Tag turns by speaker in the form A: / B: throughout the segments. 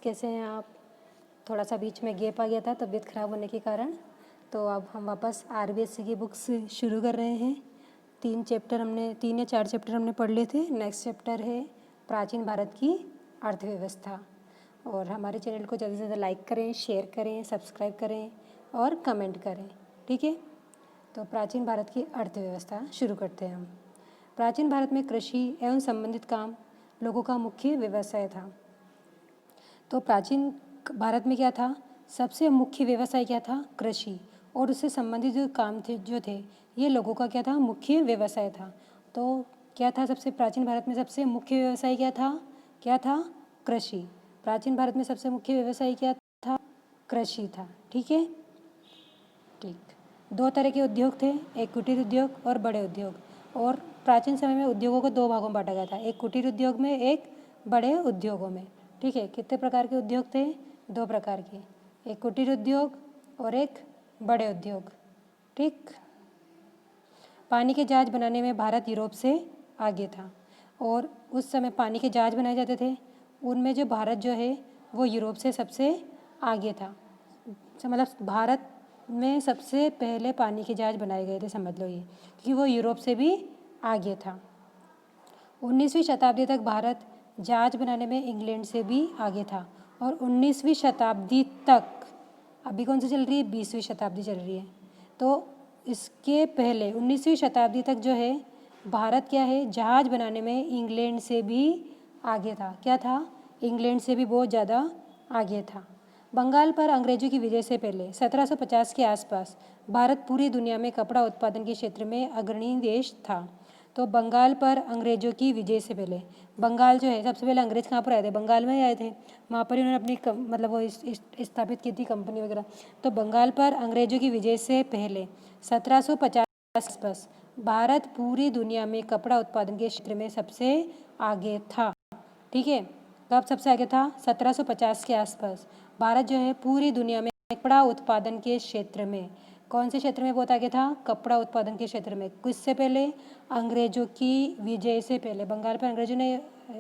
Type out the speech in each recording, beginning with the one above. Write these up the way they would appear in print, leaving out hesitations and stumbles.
A: कैसे हैं आप? थोड़ा सा बीच में गैप आ गया था तबीयत ख़राब होने के कारण। तो अब हम वापस आरबीएससी की बुक्स शुरू कर रहे हैं। 3 या 4 चैप्टर हमने पढ़ लिए थे। नेक्स्ट चैप्टर है प्राचीन भारत की अर्थव्यवस्था। और हमारे चैनल को ज़्यादा से ज़्यादा लाइक करें, शेयर करें, सब्सक्राइब करें और कमेंट करें, ठीक है। तो प्राचीन भारत की अर्थव्यवस्था शुरू करते हैं हम। प्राचीन भारत में कृषि एवं संबंधित काम लोगों का मुख्य व्यवसाय था। तो प्राचीन भारत में क्या था? सबसे मुख्य व्यवसाय क्या था? कृषि। और उससे संबंधित जो काम थे ये लोगों का क्या था? मुख्य व्यवसाय था। तो क्या था सबसे प्राचीन भारत में सबसे मुख्य व्यवसाय क्या था? क्या था? कृषि। प्राचीन भारत में सबसे मुख्य व्यवसाय क्या था? कृषि था, ठीक है। ठीक। 2 तरह के उद्योग थे, एक कुटीर उद्योग और बड़े उद्योग। और प्राचीन समय में उद्योगों को 2 भागों में बांटा गया था, एक कुटीर उद्योग में, एक बड़े उद्योगों में, ठीक है। कितने प्रकार के उद्योग थे? 2 प्रकार के, एक कुटीर उद्योग और एक बड़े उद्योग, ठीक। पानी के जहाज बनाने में भारत यूरोप से आगे था। और उस समय पानी के जहाज बनाए जाते थे, उनमें जो भारत जो है वो यूरोप से सबसे आगे था। मतलब भारत में सबसे पहले पानी के जहाज बनाए गए थे, समझ लो ये, क्योंकि वो यूरोप से भी आगे था। 19वीं शताब्दी तक भारत जहाज बनाने में इंग्लैंड से भी आगे था। और 19वीं शताब्दी तक, अभी कौन सी चल रही है? 20वीं शताब्दी चल रही है। तो इसके पहले 19वीं शताब्दी तक जो है भारत क्या है? जहाज बनाने में इंग्लैंड से भी आगे था। क्या था? इंग्लैंड से भी बहुत ज़्यादा आगे था। बंगाल पर अंग्रेजों की विजय से पहले 1750 के आसपास भारत पूरी दुनिया में कपड़ा उत्पादन के क्षेत्र में अग्रणी देश था। तो बंगाल पर अंग्रेजों की विजय से पहले, बंगाल जो है सबसे पहले अंग्रेज कहाँ पर आए थे? बंगाल में ही आए थे। वहाँ पर इन्होंने अपनी मतलब वो स्थापित की थी कंपनी वगैरह। तो बंगाल पर अंग्रेजों की विजय से पहले 1750 के आसपास भारत पूरी दुनिया में कपड़ा उत्पादन के क्षेत्र में सबसे आगे था, ठीक है। कब सबसे आगे था? 1750 के आसपास भारत जो है पूरी दुनिया में कपड़ा उत्पादन के क्षेत्र में, कौन से क्षेत्र में बहुत आगे था? कपड़ा उत्पादन के क्षेत्र में। किससे पहले? अंग्रेजों की विजय से पहले। बंगाल पर अंग्रेजों ने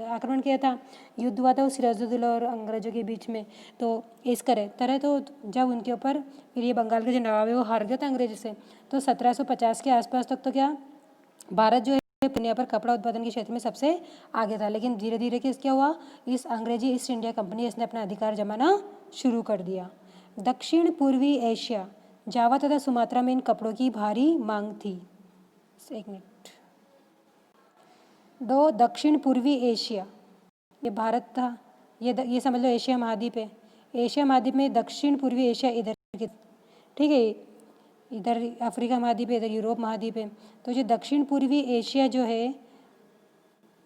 A: आक्रमण किया था, युद्ध हुआ था सिराजुद्दौला और अंग्रेजों के बीच में। तो इस तरह तो जब उनके ऊपर फिर ये बंगाल के जो नवाब है वो हार गया था अंग्रेजों से। तो 1750 के आसपास तक तो क्या भारत जो है दुनिया पर कपड़ा उत्पादन के क्षेत्र में सबसे आगे था। लेकिन धीरे धीरे क्या हुआ? इस अंग्रेजी ईस्ट इंडिया कंपनी इसने अपना अधिकार जमाना शुरू कर दिया। दक्षिण पूर्वी एशिया, जावा तथा सुमात्रा में इन कपड़ों की भारी मांग थी। एक मिनट। 2 दक्षिण पूर्वी एशिया, ये भारत था, ये समझ लो एशिया महाद्वीप है। एशिया महाद्वीप में दक्षिण पूर्वी एशिया इधर, ठीक है, इधर अफ्रीका महाद्वीप है, इधर यूरोप महाद्वीप है। तो जो दक्षिण पूर्वी एशिया जो है,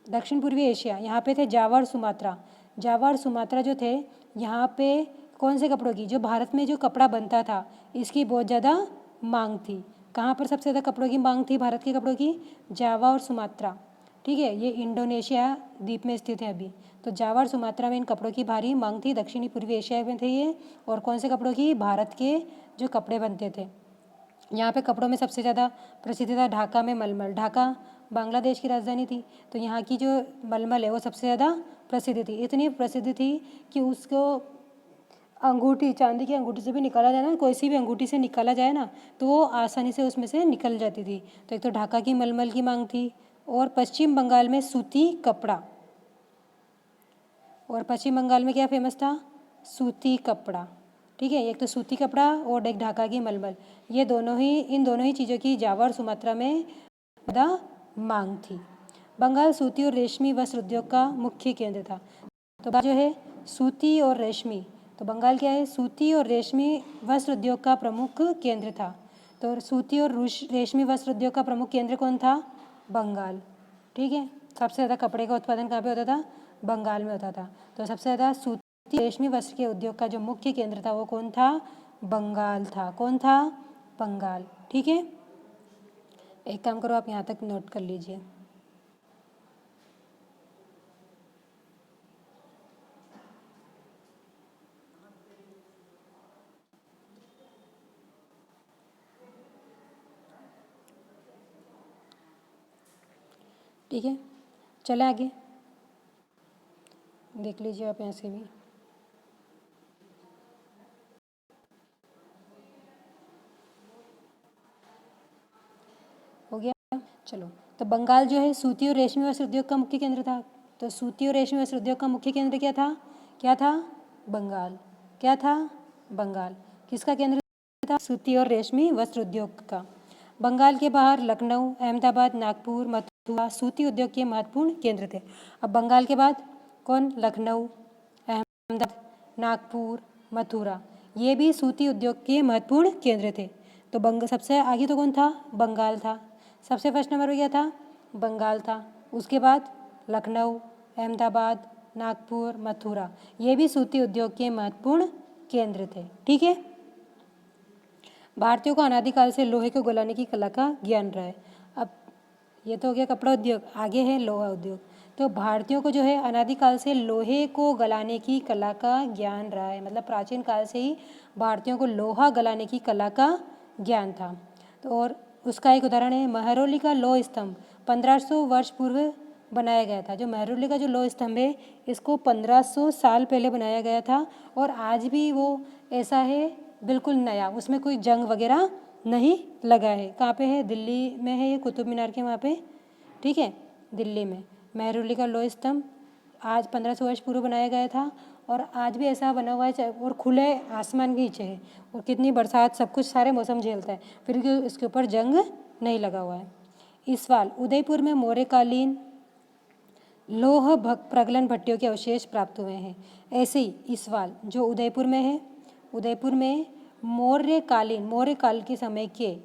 A: दक्षिण पूर्वी एशिया, यहाँ पे थे जावा और सुमात्रा। जावा और सुमात्रा जो थे यहाँ पे कौन से कपड़ों की? जो भारत में जो कपड़ा बनता था इसकी बहुत ज़्यादा मांग थी। कहाँ पर सबसे ज़्यादा कपड़ों की मांग थी भारत के कपड़ों की? जावा और सुमात्रा, ठीक है। ये इंडोनेशिया द्वीप में स्थित है अभी। तो जावा और सुमात्रा में इन कपड़ों की भारी मांग थी। दक्षिणी पूर्वी एशिया में थे ये। और कौन से कपड़ों की? भारत के जो कपड़े बनते थे। यहाँ पे कपड़ों में सबसे ज़्यादा प्रसिद्ध था ढाका में मलमल। ढाका बांग्लादेश की राजधानी थी, तो यहाँ की जो मलमल है वो सबसे ज़्यादा प्रसिद्ध थी। इतनी प्रसिद्ध थी कि उसको अंगूठी, चांदी की अंगूठी से भी निकाला जाए ना, कोई सी भी अंगूठी से निकाला जाए ना, तो वो आसानी से उसमें से निकल जाती थी। तो एक तो ढाका की मलमल की मांग थी। और पश्चिम बंगाल में सूती कपड़ा, और पश्चिम बंगाल में क्या फेमस था? सूती कपड़ा, ठीक है। एक तो सूती कपड़ा और एक ढाका की मलमल, ये इन दोनों ही चीज़ों की जावा और सुमात्रा में ज़्यादा मांग थी। बंगाल सूती और रेशमी वस्त्र उद्योग का मुख्य केंद्र था। तो जो है सूती और रेशमी, तो बंगाल क्या है? सूती और रेशमी वस्त्र उद्योग का प्रमुख केंद्र था। तो सूती और रेशमी वस्त्र उद्योग का प्रमुख केंद्र कौन था? बंगाल, ठीक है। सबसे ज़्यादा कपड़े का उत्पादन कहाँ पे होता था? बंगाल में होता था। तो सबसे ज़्यादा सूती रेशमी वस्त्र के उद्योग का जो मुख्य केंद्र था वो कौन था? बंगाल था। कौन था? बंगाल, ठीक है। एक काम करो, आप यहाँ तक नोट कर लीजिए। ठीक है, चले आगे, देख लीजिए आप यहाँ से भी। चलो, तो बंगाल जो है सूती और रेशमी वस्त्र उद्योग का मुख्य केंद्र था। तो सूती और रेशमी वस्त्र उद्योग का मुख्य केंद्र क्या था? क्या था? बंगाल। क्या था? बंगाल। किसका केंद्र था? सूती और रेशमी वस्त्र उद्योग का। बंगाल के बाहर लखनऊ, अहमदाबाद, नागपुर, मथुरा सूती उद्योग के महत्वपूर्ण केंद्र थे। अब बंगाल के बाद कौन? लखनऊ, अहमदाबाद, नागपुर, मथुरा, ये भी सूती उद्योग के महत्वपूर्ण केंद्र थे। तो सबसे आगे तो कौन था? बंगाल था। सबसे फर्स्ट नंबर पर क्या था? बंगाल था। उसके बाद लखनऊ, अहमदाबाद, नागपुर, मथुरा, ये भी सूती उद्योग के महत्वपूर्ण केंद्र थे। ठीक है। भारतीयों को अनादिकाल से लोहे को गलाने की कला का ज्ञान रहा है। अब ये तो हो गया कपड़ा उद्योग, आगे है लोहा उद्योग। तो भारतीयों को जो है अनादिकाल से लोहे को गलाने की कला का ज्ञान रहा है, मतलब प्राचीन काल से ही भारतीयों को लोहा गलाने की कला का ज्ञान था। तो और उसका एक उदाहरण है महरौली का लौह स्तंभ 1500 वर्ष पूर्व बनाया गया था। जो महरौली का जो लौह स्तंभ है इसको 1500 साल पहले बनाया गया था और आज भी वो ऐसा है, बिल्कुल नया, उसमें कोई जंग वगैरह नहीं लगा है। कहाँ पे है? दिल्ली में है ये, कुतुब मीनार के वहाँ पे। ठीक है, दिल्ली में महरौली का लौह स्तंभ आज 1500 वर्ष पूर्व बनाया गया था और आज भी ऐसा बना हुआ है और खुले आसमान के नीचे है और कितनी बरसात सब कुछ सारे मौसम झेलता है, फिर भी इसके ऊपर जंग नहीं लगा हुआ है। इसवाल उदयपुर में मौर्यकालीन लौह प्रगलन भट्टियों के अवशेष प्राप्त हुए हैं। ऐसे ही इसवाल जो उदयपुर में है, उदयपुर में मौर्य काल के समय के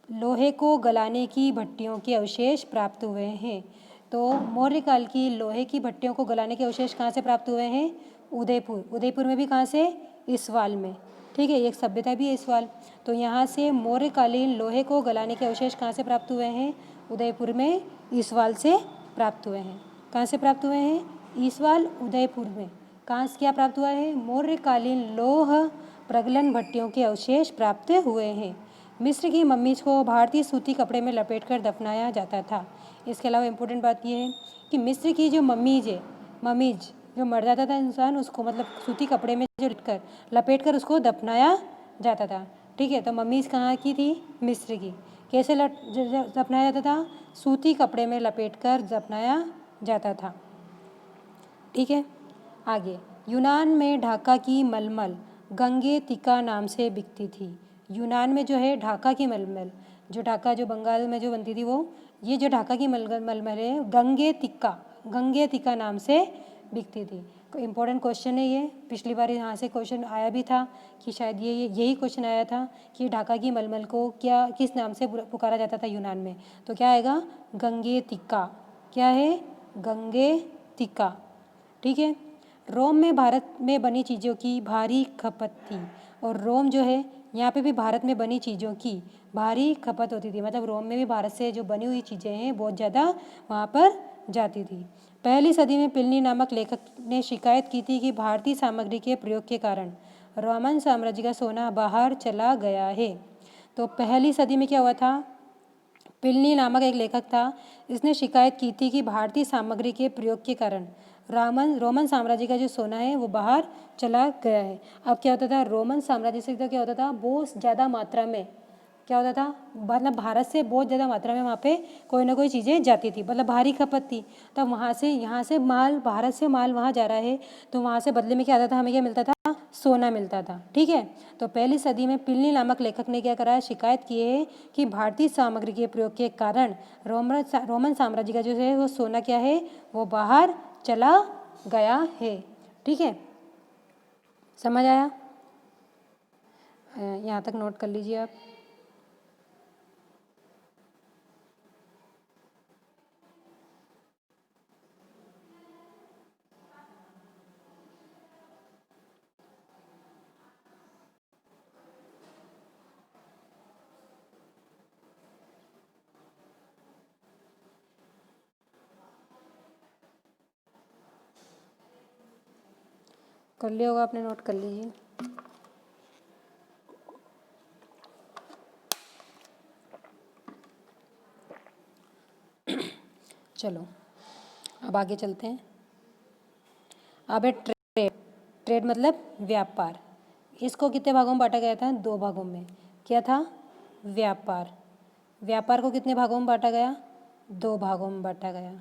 A: लोहे को गलाने की भट्टियों के अवशेष प्राप्त हुए हैं। तो मौर्य काल की लोहे की भट्टियों को गलाने के अवशेष कहाँ से प्राप्त हुए हैं? उदयपुर में भी कहाँ से? इसवाल में। ठीक है, एक सभ्यता भी है इसवाल। तो यहाँ से मौर्यकालीन लोहे को गलाने के अवशेष कहाँ से प्राप्त हुए हैं? उदयपुर में इसवाल से प्राप्त हुए हैं। कहाँ से प्राप्त हुए हैं? इसवाल, उदयपुर में। कहाँ से क्या प्राप्त हुआ है? मौर्यकालीन लौह प्रगलन भट्टियों के अवशेष प्राप्त हुए हैं। मिस्र की मम्मीज को भारतीय सूती कपड़े में लपेटकर दफनाया जाता था। इसके अलावा इम्पोर्टेंट बात यह है कि मिस्र की जो मम्मीज जो मर जाता था इंसान, उसको मतलब सूती कपड़े में जो लपेट कर उसको दफनाया जाता था। ठीक है, तो मम्मीज कहाँ की थी? मिस्र की। कैसे दफनाया जाता था? सूती कपड़े में लपेट कर दफनाया जाता था। ठीक है, आगे यूनान में ढाका की मलमल गंगेतिका नाम से बिकती थी। यूनान में जो है ढाका की मलमल, जो ढाका जो बंगाल में जो बनती थी वो, ये जो ढाका की मलमल है गंगेतिका नाम से बिकती थी। इम्पोर्टेंट क्वेश्चन है ये, पिछली बार यहाँ से क्वेश्चन आया भी था कि शायद यही क्वेश्चन आया था कि ढाका की मलमल को किस नाम से पुकारा जाता था यूनान में। तो क्या आएगा? गंगेतिका। क्या है? गंगेतिका। ठीक है। रोम में भारत में बनी चीज़ों की भारी खपत थी और रोम जो है यहाँ पे भी भारत में बनी चीज़ों की भारी खपत होती थी, मतलब रोम में भी भारत से जो बनी हुई चीज़ें हैं बहुत ज़्यादा वहाँ पर जाती थी। पहली सदी में प्लिनी नामक लेखक ने शिकायत की थी कि भारतीय सामग्री के प्रयोग के कारण रोमन साम्राज्य का सोना बाहर चला गया है। तो पहली सदी में क्या हुआ था? प्लिनी नामक एक लेखक था, इसने शिकायत की थी कि भारतीय सामग्री के प्रयोग के कारण रोमन साम्राज्य का जो सोना है वो बाहर चला गया है। अब क्या होता था? रोमन साम्राज्य से क्या होता था? बहुत ज़्यादा मात्रा में क्या होता था? मतलब भारत से बहुत ज़्यादा मात्रा में वहाँ पे कोई ना कोई चीज़ें जाती थी, मतलब भारी खपत थी। तब वहाँ से यहाँ से माल, भारत से माल वहाँ जा रहा है तो वहाँ से बदले में क्या आता था? हमें क्या मिलता था? सोना मिलता था। ठीक है, तो पहली सदी में प्लिनी नामक लेखक ने क्या करा? शिकायत की है कि भारतीय सामग्री के प्रयोग के कारण रोमन साम्राज्य का जो है वो सोना क्या है? वो बाहर चला गया है। ठीक है, समझ आया? यहाँ तक नोट कर लीजिए आप। कर लिया होगा आपने, नोट कर लीजिए। चलो अब आगे चलते हैं। अब है ट्रेड मतलब व्यापार। इसको कितने भागों में बांटा गया था? 2 भागों में। क्या था? व्यापार। व्यापार को कितने भागों में बांटा गया? 2 भागों में बांटा गया।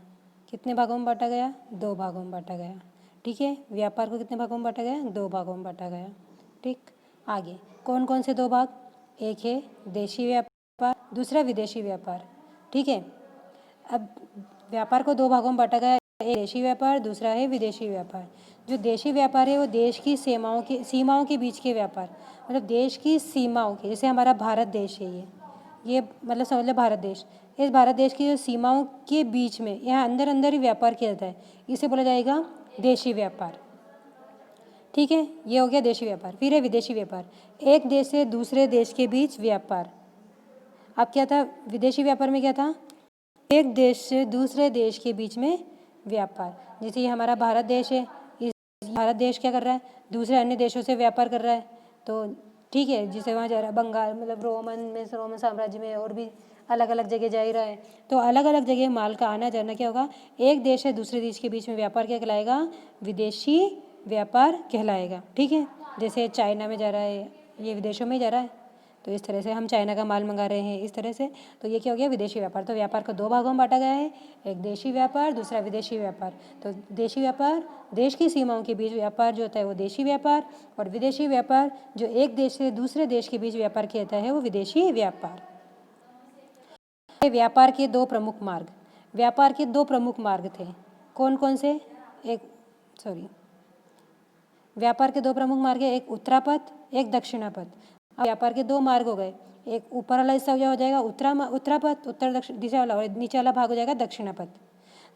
A: कितने भागों में बांटा गया? 2 भागों में बांटा गया। ठीक है, व्यापार को कितने भागों में बांटा गया? 2 भागों में बांटा गया। ठीक, आगे कौन कौन से 2 भाग? एक है देशी व्यापार, दूसरा विदेशी व्यापार। ठीक है, अब व्यापार को 2 भागों में बांटा गया, एक देशी व्यापार, दूसरा है विदेशी व्यापार। जो देशी व्यापार है वो देश की सीमाओं के बीच के व्यापार, मतलब देश की सीमाओं के, जैसे हमारा भारत देश है ये मतलब समझ लो भारत देश, इस भारत देश की जो सीमाओं के बीच में यहाँ अंदर अंदर ही व्यापार किया जाता है, इसे बोला जाएगा देशी व्यापार। ठीक है, ये हो गया देशी व्यापार। फिर है विदेशी व्यापार, एक देश से दूसरे देश के बीच व्यापार। अब क्या था विदेशी व्यापार में? क्या था? एक देश से दूसरे देश के बीच में व्यापार। जैसे ये हमारा भारत देश है, इस भारत देश क्या कर रहा है? दूसरे अन्य देशों से व्यापार कर रहा है। तो ठीक है, जिसे वहाँ जा रहा है बंगाल, मतलब रोमन साम्राज्य में और भी अलग अलग जगह जा ही रहा है। तो अलग अलग जगह माल का आना जाना क्या होगा? एक देश से दूसरे देश के बीच में व्यापार क्या कहलाएगा? विदेशी व्यापार कहलाएगा। ठीक है, जैसे चाइना में जा रहा है, ये विदेशों में जा रहा है, तो इस तरह से हम चाइना का माल मंगा रहे हैं, इस तरह से। तो ये क्या हो गया? विदेशी व्यापार। तो व्यापार को 2 भागों में बांटा गया है, एक देशी व्यापार, दूसरा विदेशी व्यापार। तो देशी व्यापार देश की सीमाओं के बीच व्यापार जो होता है वो देशी व्यापार, और विदेशी व्यापार जो एक देश से दूसरे देश के बीच व्यापार किया जाता है वो विदेशी व्यापार। व्यापार के 2 प्रमुख मार्ग, व्यापार के 2 प्रमुख मार्ग थे। कौन कौन से? व्यापार के 2 प्रमुख मार्ग है, एक उत्तरापथ, एक दक्षिणापथ। अब व्यापार के 2 मार्ग हो गए, एक ऊपर वाला हिस्सा हो जाएगा उत्तरापथ, उत्तर दक्षिण दिशा वाला, और नीचे वाला भाग हो जाएगा दक्षिणापथ।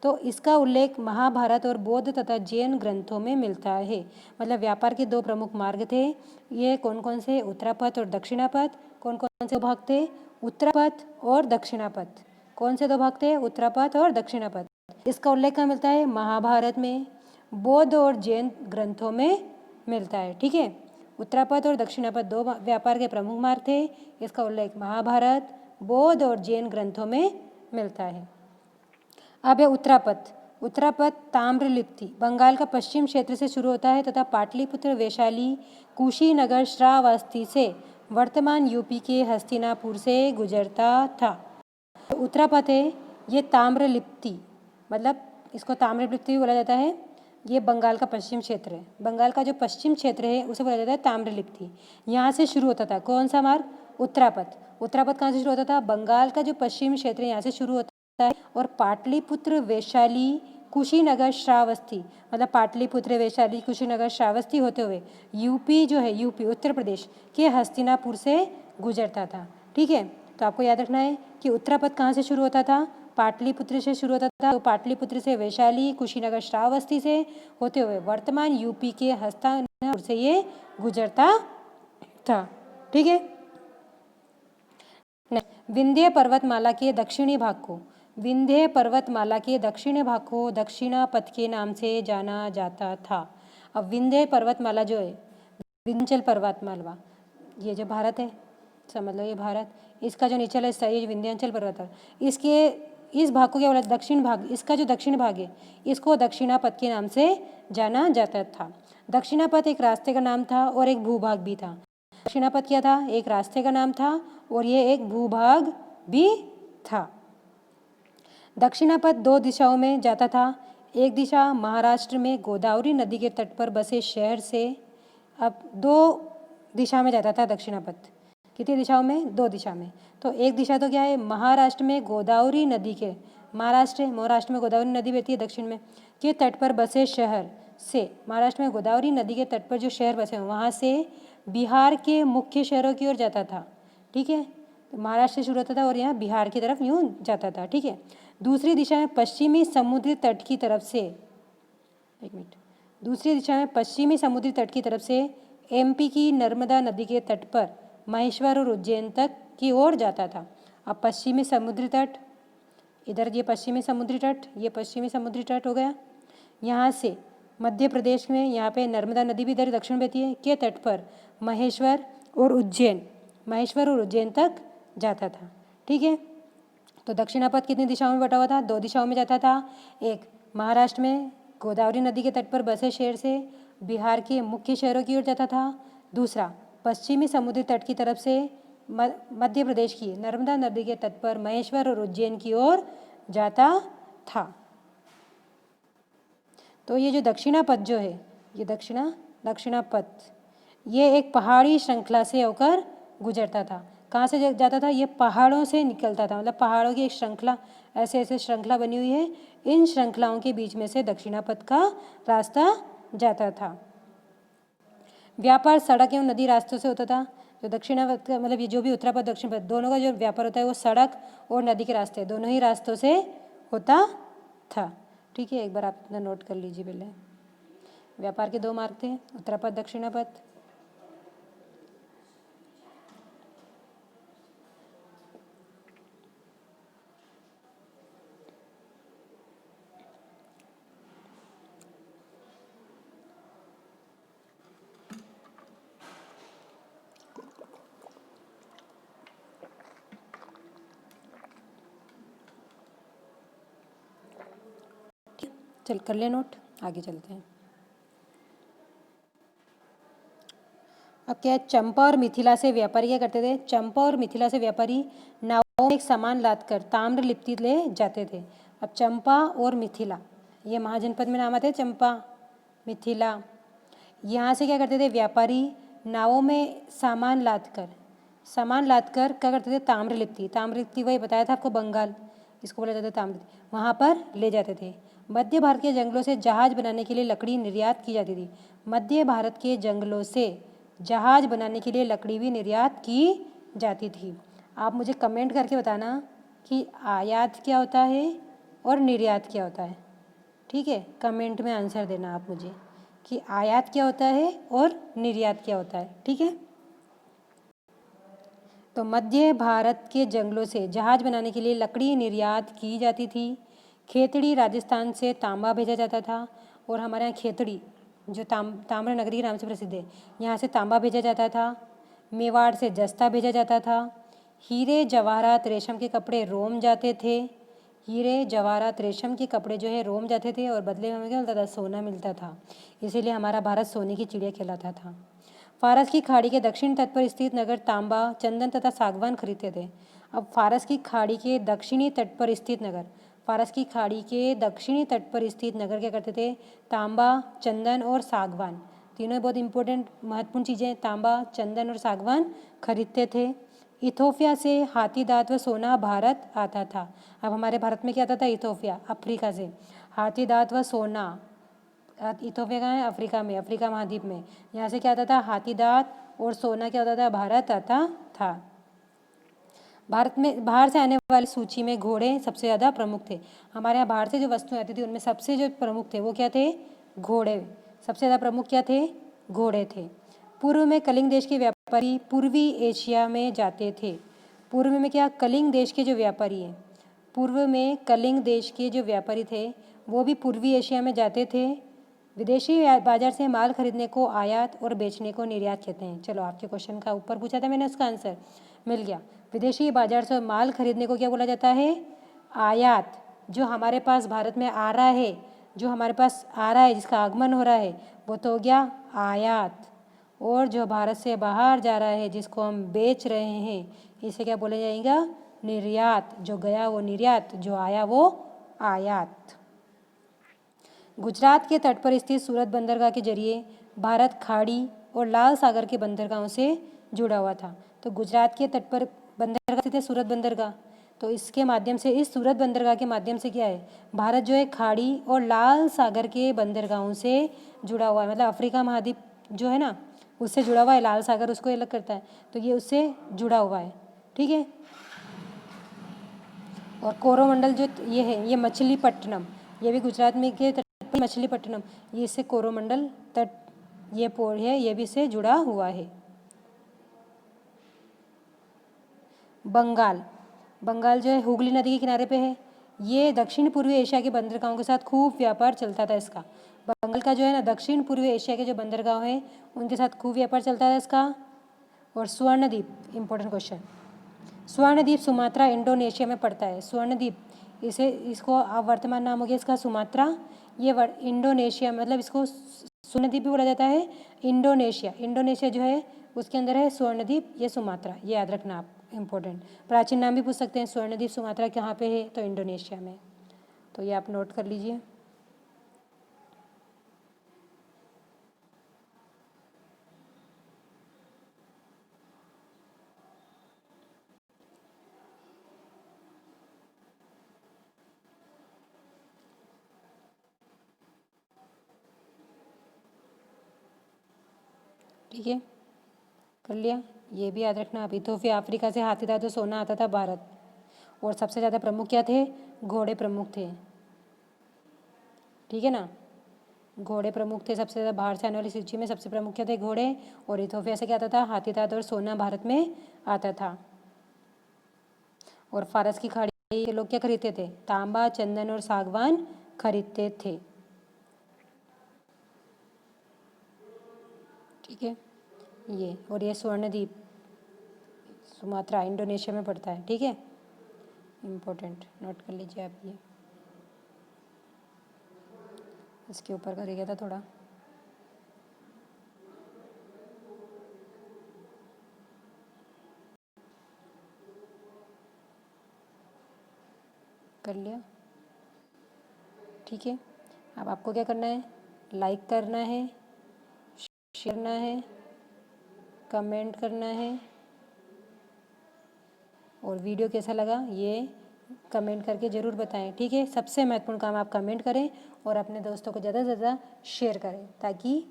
A: तो इसका उल्लेख महाभारत और बौद्ध तथा जैन ग्रंथों में मिलता है। मतलब व्यापार के 2 प्रमुख मार्ग थे, ये कौन कौन से? उत्तरापथ और दक्षिणापथ। कौन कौन से भाग थे? उत्तरापथ और दक्षिणापथ। कौन से 2 भाग थे? उत्तरापथ और दक्षिणापथ। इसका उल्लेख कहाँ मिलता है? महाभारत में, बौद्ध और जैन ग्रंथों में मिलता है। ठीक है, उत्तरापथ और दक्षिणापथ 2 व्यापार के प्रमुख मार्ग थे, इसका उल्लेख महाभारत, बौद्ध और जैन ग्रंथों में मिलता है। अब है उत्तरापथ। उत्तरापथ ताम्रलिप्ति बंगाल का पश्चिम क्षेत्र से शुरू होता है तथा पाटलिपुत्र, वैशाली, कुशीनगर, श्रावस्ती से वर्तमान यूपी के हस्तिनापुर से गुजरता था। तो उत्तरापथ है ये ताम्रलिप्ति, मतलब इसको ताम्रलिप्ति भी बोला जाता है। ये बंगाल का पश्चिम क्षेत्र है, बंगाल का जो पश्चिम क्षेत्र है उसे बोला जाता है ताम्रलिप्ति। यहाँ से शुरू होता था कौन सा मार्ग? उत्तरापथ। उत्तरापथ कहाँ से शुरू होता था? बंगाल का जो पश्चिम क्षेत्र है यहाँ से शुरू होता है, और पाटलिपुत्र, वैशाली, कुशीनगर, श्रावस्ती, मतलब पाटलिपुत्र, वैशाली, कुशीनगर, श्रावस्ती होते हुए यूपी जो है, यूपी उत्तर प्रदेश के हस्तिनापुर से गुजरता था। ठीक है, तो आपको याद रखना है कि उत्तरापथ कहाँ से शुरू होता था? पाटलिपुत्र से शुरू होता था। तो पाटलिपुत्र से वैशाली, कुशीनगर, श्रावस्ती से होते हुए वर्तमान यूपी के हस्तिनापुर से ये गुजरता था। ठीक है, विंध्य पर्वतमाला के दक्षिणी भाग को, विंध्य पर्वतमाला के दक्षिणी भाग को दक्षिणापथ के नाम से जाना जाता था। अब विंध्य पर्वतमाला जो है, विंध्याचल पर्वतमाला, ये जो भारत है, समझ लो ये भारत, इसका जो निचला हिस्सा है ये विंध्याचल पर्वत है, इसके इस भाग को क्या बोला? दक्षिण भाग। इसका जो दक्षिण भाग है इसको दक्षिणापथ के नाम से जाना जाता था। दक्षिणापथ एक रास्ते का नाम था और एक भूभाग भी था। दक्षिणापथ क्या था? एक रास्ते का नाम था और ये एक भूभाग भी था। दक्षिणापथ 2 दिशाओं में जाता था। एक दिशा महाराष्ट्र में गोदावरी नदी के तट पर बसे शहर से, अब 2 दिशा में जाता था दक्षिणापथ। कितनी दिशाओं में? 2 दिशा में। तो एक दिशा तो क्या है? महाराष्ट्र में गोदावरी नदी के, महाराष्ट्र में गोदावरी नदी बहती है दक्षिण में, के तट पर बसे शहर से, महाराष्ट्र में गोदावरी नदी के तट पर जो शहर बसे हैं वहाँ से बिहार के मुख्य शहरों की ओर जाता था। ठीक है, तो महाराष्ट्र से शुरू होता था और यहाँ बिहार की तरफ यूँ जाता था। ठीक है, दूसरी दिशा में पश्चिमी समुद्री तट की तरफ से, दूसरी दिशा में पश्चिमी समुद्री तट की तरफ से एमपी की नर्मदा नदी के तट पर महेश्वर और उज्जैन तक की ओर जाता था। अब पश्चिमी समुद्री तट, इधर ये पश्चिमी समुद्री तट, ये पश्चिमी समुद्री तट हो गया। यहाँ से मध्य प्रदेश में यहाँ पे नर्मदा नदी भी इधर दक्षिण बहती है, के तट पर महेश्वर और उज्जैन तक जाता था। ठीक है, तो दक्षिणापथ कितनी दिशाओं में बटा हुआ था? 2 दिशाओं में जाता था। एक महाराष्ट्र में गोदावरी नदी के तट पर बसे शहर से बिहार के मुख्य शहरों की ओर जाता था। दूसरा पश्चिमी समुद्री तट की तरफ से मध्य प्रदेश की नर्मदा नदी के तट पर महेश्वर और उज्जैन की ओर जाता था। तो ये जो दक्षिणापथ जो है, ये दक्षिणापथ ये एक पहाड़ी श्रृंखला से होकर गुजरता था। कहाँ से जाता था? ये पहाड़ों से निकलता था, मतलब पहाड़ों की एक श्रृंखला, ऐसे ऐसे श्रृंखला बनी हुई है, इन श्रृंखलाओं के बीच में से दक्षिणापथ का रास्ता जाता था। व्यापार सड़क एवं नदी रास्तों से होता था। जो दक्षिणापथ का मतलब ये जो भी उत्तरापथ दक्षिणपथ दोनों का जो व्यापार होता है वो सड़क और नदी के रास्ते दोनों ही रास्तों से होता था। ठीक है, एक बार आप अपना नोट कर लीजिए। पहले व्यापार के 2 मार्ग थे, उत्तरापथ दक्षिणापथ। चल कर ले नोट, आगे चलते हैं। अब क्या है, चंपा और मिथिला से व्यापारी क्या करते थे? चंपा और मिथिला से व्यापारी नावों में एक सामान लादकर ताम्र लिप्ति ले जाते थे। अब चंपा और मिथिला ये महाजनपद में नाम आते हैं, चंपा मिथिला। यहाँ से क्या करते थे व्यापारी? नावों में सामान लादकर क्या करते थे? ताम्रलिप्ति वही बताया था आपको, बंगाल इसको बोला जाता है ताम्रलिप्ति, वहाँ पर ले जाते थे। मध्य भारत के जंगलों से जहाज बनाने के लिए लकड़ी निर्यात की जाती थी। मध्य भारत के जंगलों से जहाज बनाने के लिए लकड़ी भी निर्यात की जाती थी। आप मुझे कमेंट करके बताना कि आयात क्या होता है और निर्यात क्या होता है। ठीक है, कमेंट में आंसर देना आप मुझे कि आयात क्या होता है और निर्यात क्या होता है। ठीक है, तो मध्य भारत के जंगलों से जहाज बनाने के लिए लकड़ी निर्यात की जाती थी। खेतड़ी राजस्थान से तांबा भेजा जाता था, और हमारे यहाँ खेतड़ी जो ताम्र नगरी के नाम से प्रसिद्ध है, यहाँ से तांबा भेजा जाता था। मेवाड़ से जस्ता भेजा जाता था। हीरे जवाहरात रेशम के कपड़े रोम जाते थे। हीरे जवाहरात रेशम के कपड़े जो है रोम जाते थे, और बदले में हमें क्या मिलता था? सोना मिलता था। इसीलिए हमारा भारत सोने की चिड़िया कहलाता था। फारस की खाड़ी के दक्षिण तट पर स्थित नगर तांबा, चंदन तथा सागवान खरीदते थे। अब फारस की खाड़ी के दक्षिणी तट पर स्थित नगर, फारस की खाड़ी के दक्षिणी तट पर स्थित नगर क्या करते थे? तांबा, चंदन और सागवान, तीनों बहुत इंपॉर्टेंट महत्वपूर्ण चीज़ें, तांबा, चंदन और सागवान खरीदते थे। इथोपिया से हाथी दांत व सोना भारत आता था। अब हमारे भारत में क्या आता था? इथोपिया, अफ्रीका से हाथी दांत व सोना। इथोपिया कहाँ है? अफ्रीका में, अफ्रीका महाद्वीप में। यहाँ से क्या आता था? हाथी दांत और सोना क्या होता था? भारत आता था। भारत में बाहर से आने वाली सूची में घोड़े सबसे ज़्यादा प्रमुख थे। हमारे यहाँ बाहर से जो वस्तुएं आती थी उनमें सबसे जो प्रमुख थे वो क्या थे? घोड़े। सबसे ज़्यादा प्रमुख क्या थे? घोड़े थे। पूर्व में कलिंग देश के व्यापारी पूर्वी एशिया में जाते थे। पूर्व में क्या? कलिंग देश के जो व्यापारी हैं, पूर्व में कलिंग देश के जो व्यापारी थे वो भी पूर्वी एशिया में जाते थे। विदेशी बाजार से माल खरीदने को आयात और बेचने को निर्यात कहते हैं। चलो, आपके क्वेश्चन का ऊपर पूछा था मैंने, उसका आंसर मिल गया। विदेशी बाजार से माल खरीदने को क्या बोला जाता है? आयात। जो हमारे पास भारत में आ रहा है, जो हमारे पास आ रहा है, जिसका आगमन हो रहा है, वो तो हो गया आयात। और जो भारत से बाहर जा रहा है, जिसको हम बेच रहे हैं, इसे क्या बोला जाएगा? निर्यात। जो गया वो निर्यात, जो आया वो आयात। गुजरात के तट पर स्थित सूरत बंदरगाह के जरिए भारत खाड़ी और लाल सागर के बंदरगाहों से जुड़ा हुआ था। तो गुजरात के तट पर बंदरगाह स्थित है, सूरत बंदरगाह, तो इसके माध्यम से, इस सूरत बंदरगाह के माध्यम से क्या है? भारत जो है खाड़ी और लाल सागर के बंदरगाहों से जुड़ा हुआ है। मतलब अफ्रीका महाद्वीप जो है ना, उससे जुड़ा हुआ है। लाल सागर उसको अलग करता है, तो ये उससे जुड़ा हुआ है। ठीक है, और कोरोमंडल जो ये है, ये मछलीपट्टनम, ये भी गुजरात में के मछलीपट्टनम, ये इससे कोरोमंडल तट ये पोर्ट है, ये भी इससे जुड़ा हुआ है। बंगाल जो है हुगली नदी के किनारे पे है। ये दक्षिण पूर्वी एशिया के बंदरगाहों के साथ खूब व्यापार चलता था इसका। बंगाल का जो है ना, दक्षिण पूर्वी एशिया के जो बंदरगाह हैं उनके साथ खूब व्यापार चलता था इसका। और Swarnadweep, important question, Swarnadweep Sumatra Indonesia में पड़ता है। स्वर्णद्वीप, इसको अब वर्तमान नाम हो गया इसका सुमात्रा। ये इंडोनेशिया, मतलब इसको स्वर्णद्वीप भी बोला जाता है। इंडोनेशिया जो है उसके अंदर है स्वर्णद्वीप, ये सुमात्रा, ये याद रखना आप, इम्पोर्टेंट। प्राचीन नाम भी पूछ सकते हैं, स्वर्णद्वीप सुमात्रा कहाँ पे है, तो इंडोनेशिया में। तो ये आप नोट कर लीजिए। ठीक है, कर लिया। ये भी याद रखना आप, इथोपिया अफ्रीका से हाथी था तो सोना आता था भारत। और सबसे ज़्यादा प्रमुख क्या थे, घोड़े प्रमुख थे। ठीक है ना, घोड़े प्रमुख थे सबसे ज़्यादा, बाहर से आने वाली सूची में सबसे प्रमुख क्या थे, घोड़े। और इथोपिया से क्या आता था, हाथी था, और सोना भारत में आता था। और फारस की खाड़ी के लोग क्या खरीदते थे, तांबा, चंदन और सागवान खरीदते थे। ठीक है, ये और ये स्वर्णद्वीप सुमात्रा इंडोनेशिया में पड़ता है। ठीक है, इम्पोर्टेंट, नोट कर लीजिए आप। ये इसके ऊपर कर गया था थोड़ा। कर लिया। ठीक है, अब आपको क्या करना है, लाइक करना है, शेयर करना है, कमेंट करना है, और वीडियो कैसा लगा ये कमेंट करके ज़रूर बताएं। ठीक है, सबसे महत्वपूर्ण काम आप कमेंट करें और अपने दोस्तों को ज़्यादा से ज़्यादा शेयर करें, ताकि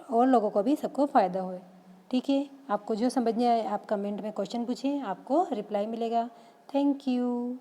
A: और लोगों को भी सबको फ़ायदा होए। ठीक है, आपको जो समझ नहीं आए आप कमेंट में क्वेश्चन पूछें, आपको रिप्लाई मिलेगा। Thank you.